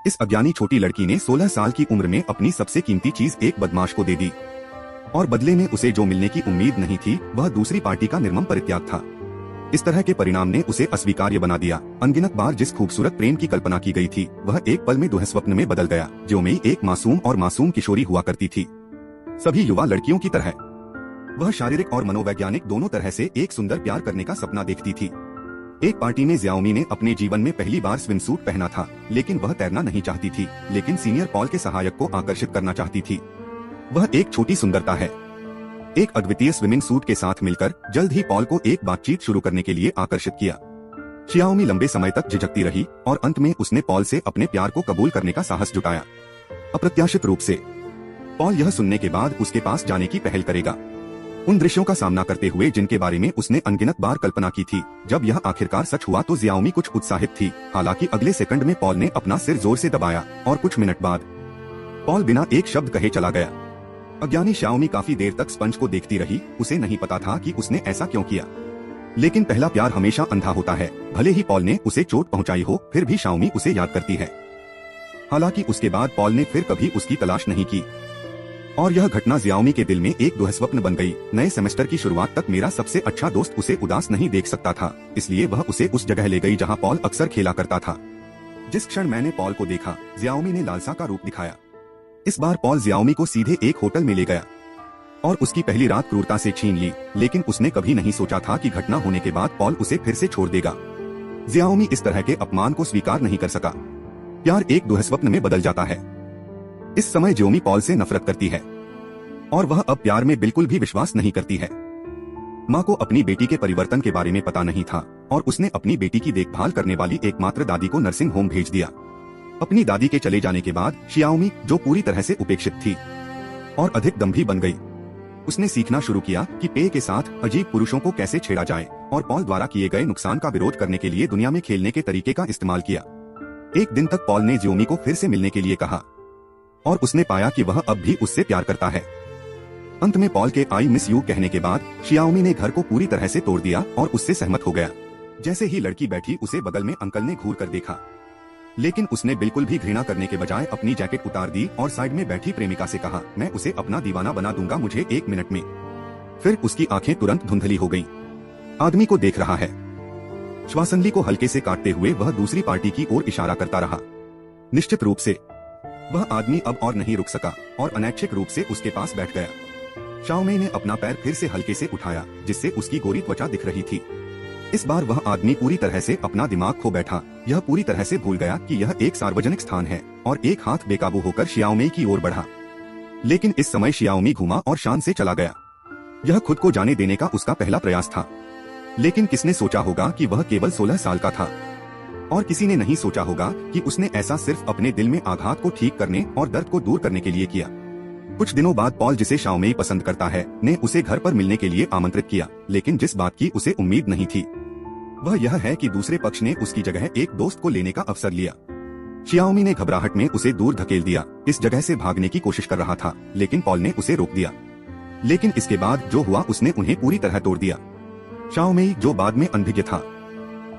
इस अज्ञानी छोटी लड़की ने 16 साल की उम्र में अपनी सबसे कीमती चीज एक बदमाश को दे दी और बदले में उसे जो मिलने की उम्मीद नहीं थी वह दूसरी पार्टी का निर्मम परित्याग था। इस तरह के परिणाम ने उसे अस्वीकार्य बना दिया। अनगिनत बार जिस खूबसूरत प्रेम की कल्पना की गई थी वह एक पल में दुःस्वप्न में बदल गया। ज्योमेई एक मासूम किशोरी हुआ करती थी। सभी युवा लड़कियों की तरह वह शारीरिक और मनोवैज्ञानिक दोनों तरह से एक सुंदर प्यार करने का सपना देखती थी। एक पार्टी में ज्याओमी ने अपने जीवन में पहली बार स्विमसूट पहना था, लेकिन वह तैरना नहीं चाहती थी, लेकिन सीनियर पॉल के सहायक को आकर्षित करना चाहती थी। वह एक छोटी सुंदरता है। एक अद्वितीय स्विमिंग सूट के साथ मिलकर जल्द ही पॉल को एक बातचीत शुरू करने के लिए आकर्षित किया। शियाओमी लंबे समय तक झिझकती रही और अंत में उसने पॉल से अपने प्यार को कबूल करने का साहस जुटाया। अप्रत्याशित रूप से पॉल यह सुनने के बाद उसके पास जाने की पहल करेगा, उन दृश्यों का सामना करते हुए जिनके बारे में उसने अनगिनत बार कल्पना की थी। जब यह आखिरकार सच हुआ तो ज्याओमी कुछ उत्साहित थी। हालांकि अगले सेकंड में पॉल ने अपना सिर जोर से दबाया और कुछ मिनट बाद पॉल बिना एक शब्द कहे चला गया। अज्ञानी शियाओमी काफी देर तक स्पंज को देखती रही। उसे नहीं पता था कि उसने ऐसा क्यों किया, लेकिन पहला प्यार हमेशा अंधा होता है। भले ही पॉल ने उसे चोट पहुंचाई हो, फिर भी शियाओमी उसे याद करती है। हालांकि उसके बाद पॉल ने फिर कभी उसकी तलाश नहीं की और यह घटना ज्याओमी के दिल में एक दुःस्वप्न बन गई। नए सेमेस्टर की शुरुआत तक मेरा सबसे अच्छा दोस्त उसे उदास नहीं देख सकता था, इसलिए वह उसे उस जगह ले गई जहां पॉल अक्सर खेला करता था। जिस क्षण मैंने पॉल को देखा, ज्याओमी ने लालसा का रूप दिखाया। इस बार पॉल ज्याओमी को सीधे एक होटल में ले गया और उसकी पहली रात क्रूरता से छीन ली, लेकिन उसने कभी नहीं सोचा था कि घटना होने के बाद पॉल उसे फिर से छोड़ देगा। ज्याओमी इस तरह के अपमान को स्वीकार नहीं कर सका। प्यार एक दुःस्वप्न में बदल जाता है। इस समय ज्योमी पॉल से नफरत करती है और वह अब प्यार में बिल्कुल भी विश्वास नहीं करती है। माँ को अपनी बेटी के परिवर्तन के बारे में पता नहीं था और उसने अपनी बेटी की देखभाल करने वाली एकमात्र दादी को नर्सिंग होम भेज दिया। अपनी दादी के चले जाने के बाद शियाओमी, जो पूरी तरह से उपेक्षित थी और अधिक दंभी बन गई, उसने सीखना शुरू किया कि पेय के साथ अजीब पुरुषों को कैसे छेड़ा जाए और पॉल द्वारा किए गए नुकसान का विरोध करने के लिए दुनिया में खेलने के तरीके का इस्तेमाल किया। एक दिन तक पॉल ने ज्योमी को फिर से मिलने के लिए कहा और उसने पाया कि वह अब भी उससे प्यार करता है। अंत में पॉल के आई मिस यू कहने के बाद शियाओमी ने घर को पूरी तरह से तोड़ दिया और उससे सहमत हो गया। जैसे ही लड़की बैठी, उसे बगल में अंकल ने घूर कर देखा, लेकिन उसने बिल्कुल भी घृणा करने के बजाय अपनी जैकेट उतार दी और साइड में बैठी प्रेमिका से कहा, मैं उसे अपना दीवाना बना दूंगा, मुझे 1 मिनट में। फिर उसकी आंखें तुरंत धुंधली हो गईं। आदमी को देख रहा है। श्वासनली को हल्के से काटते हुए वह दूसरी पार्टी की ओर इशारा करता रहा। निश्चित रूप से वह आदमी अब और नहीं रुक सका और अनैच्छिक रूप से उसके पास बैठ गया। शियाओमी ने अपना पैर फिर से हल्के से उठाया, जिससे उसकी गोरी त्वचा दिख रही थी। इस बार वह आदमी पूरी तरह से अपना दिमाग खो बैठा। यह पूरी तरह से भूल गया कि यह एक सार्वजनिक स्थान है और एक हाथ बेकाबू होकर शियाओमी की ओर बढ़ा। लेकिन इस समय शियाओमी घूमा और शान से चला गया। यह खुद को जाने देने का उसका पहला प्रयास था, लेकिन किसने सोचा होगा कि वह केवल 16 साल का था और किसी ने नहीं सोचा होगा कि उसने ऐसा सिर्फ अपने दिल में आघात को ठीक करने और दर्द को दूर करने के लिए किया। कुछ दिनों बाद पॉल, जिसे शियाओमी पसंद करता है, ने उसे घर पर मिलने के लिए आमंत्रित किया, लेकिन जिस बात की उसे उम्मीद नहीं थी वह यह है कि दूसरे पक्ष ने उसकी जगह एक दोस्त को लेने का अवसर लिया। शियाओमी ने घबराहट में उसे दूर धकेल दिया। इस जगह से भागने की कोशिश कर रहा था, लेकिन पॉल ने उसे रोक दिया। लेकिन इसके बाद जो हुआ उसने उन्हें पूरी तरह तोड़ दिया। शियाओमी, जो बाद में अनभिज्ञ था,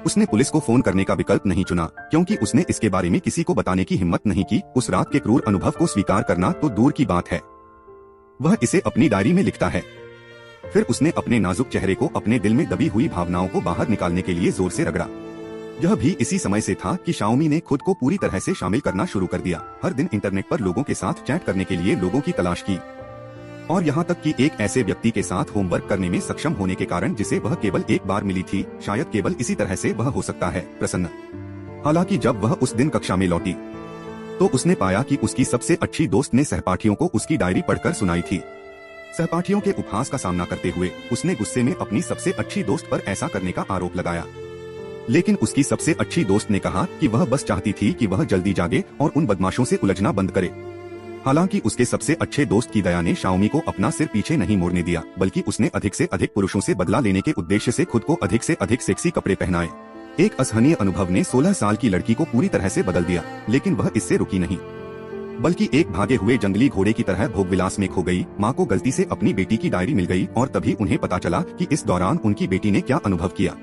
उसने पुलिस को फोन करने का विकल्प नहीं चुना, क्योंकि उसने इसके बारे में किसी को बताने की हिम्मत नहीं की। उस रात के क्रूर अनुभव को स्वीकार करना तो दूर की बात है, वह इसे अपनी डायरी में लिखता है। फिर उसने अपने नाजुक चेहरे को अपने दिल में दबी हुई भावनाओं को बाहर निकालने के लिए जोर से रगड़ा। यह भी इसी समय से था कि शियाओमी ने खुद को पूरी तरह से शामिल करना शुरू कर दिया। हर दिन इंटरनेट पर लोगों के साथ चैट करने के लिए लोगों की तलाश की और यहाँ तक कि एक ऐसे व्यक्ति के साथ होमवर्क करने में सक्षम होने के कारण जिसे वह केवल एक बार मिली थी। शायद केवल इसी तरह से वह हो सकता है प्रसन्न। हालांकि जब वह उस दिन कक्षा में लौटी तो उसने पाया कि उसकी सबसे अच्छी दोस्त ने सहपाठियों को उसकी डायरी पढ़कर सुनाई थी। सहपाठियों के उपहास का सामना करते हुए उसने गुस्से में अपनी सबसे अच्छी दोस्त पर ऐसा करने का आरोप लगाया, लेकिन उसकी सबसे अच्छी दोस्त ने कहा कि वह बस चाहती थी कि वह जल्दी जागे और उन बदमाशों से उलझना बंद करे। हालांकि उसके सबसे अच्छे दोस्त की दया ने शियाओमी को अपना सिर पीछे नहीं मोड़ने दिया, बल्कि उसने अधिक से अधिक पुरुषों से बदला लेने के उद्देश्य से खुद को अधिक से अधिक सेक्सी कपड़े पहनाए। एक असहनीय अनुभव ने 16 साल की लड़की को पूरी तरह से बदल दिया, लेकिन वह इससे रुकी नहीं, बल्कि एक भागे हुए जंगली घोड़े की तरह भोगविलास में खो गई। माँ को गलती से अपनी बेटी की डायरी मिल गई और तभी उन्हें पता चला कि इस दौरान उनकी बेटी ने क्या अनुभव किया।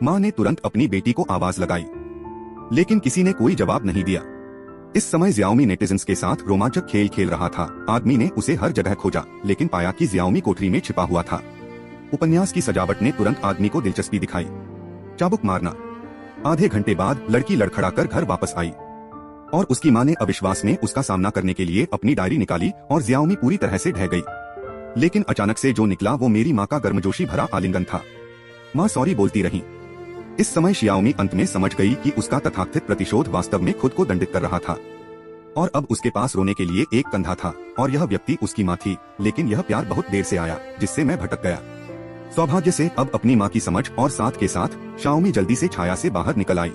माँ ने तुरंत अपनी बेटी को आवाज लगाई, लेकिन किसी ने कोई जवाब नहीं दिया। इस समय जियाओमी नेटिजन्स के साथ रोमांचक खेल खेल रहा था। आदमी ने उसे हर जगह खोजा, लेकिन पाया कि जियाओमी कोठरी में छिपा हुआ था। उपन्यास की सजावट ने तुरंत आदमी को दिलचस्पी दिखाई। चाबुक मारना। आधे घंटे बाद लड़की लड़खड़ाकर घर वापस आई और उसकी मां ने अविश्वास में उसका सामना करने के लिए अपनी डायरी निकाली और जियाओमी पूरी तरह से ढह गई। लेकिन अचानक से जो निकला वो मेरी माँ का गर्मजोशी भरा आलिंगन था। माँ सॉरी बोलती रही। इस समय शियाओमी अंत में समझ गई कि उसका तथाकथित प्रतिशोध वास्तव में खुद को दंडित कर रहा था और अब उसके पास रोने के लिए एक कंधा था और यह व्यक्ति उसकी माँ थी। लेकिन यह प्यार बहुत देर से आया, जिससे मैं भटक गया। सौभाग्य से अब अपनी माँ की समझ और साथ के साथ शियाओमी जल्दी से छाया से बाहर निकल आई।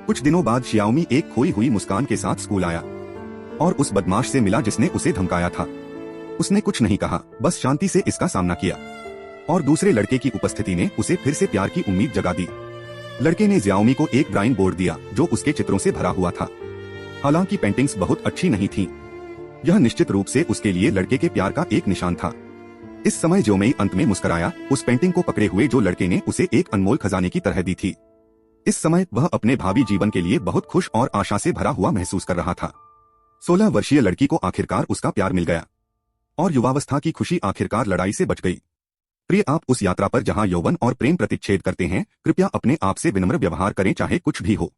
कुछ दिनों बाद शियाओमी एक खोई हुई मुस्कान के साथ स्कूल आया और उस बदमाश से मिला जिसने उसे धमकाया था। उसने कुछ नहीं कहा, बस शांति से इसका सामना किया और दूसरे लड़के की उपस्थिति ने उसे फिर से प्यार की उम्मीद जगा दी। लड़के ने जियाओमी को एक ड्राइंग बोर्ड दिया जो उसके चित्रों से भरा हुआ था। हालांकि पेंटिंग्स बहुत अच्छी नहीं थीं। यह निश्चित रूप से उसके लिए लड़के के प्यार का एक निशान था। इस समय जियाओमी अंत में मुस्कुराया, उस पेंटिंग को पकड़े हुए जो लड़के ने उसे एक अनमोल खजाने की तरह दी थी। इस समय वह अपने भावी जीवन के लिए बहुत खुश और आशा से भरा हुआ महसूस कर रहा था। 16 वर्षीय लड़की को आखिरकार उसका प्यार मिल गया और युवावस्था की खुशी आखिरकार लड़ाई से बच गई। प्रिय, आप उस यात्रा पर जहां यौवन और प्रेम प्रतिच्छेद करते हैं, कृपया अपने आप से विनम्र व्यवहार करें, चाहे कुछ भी हो।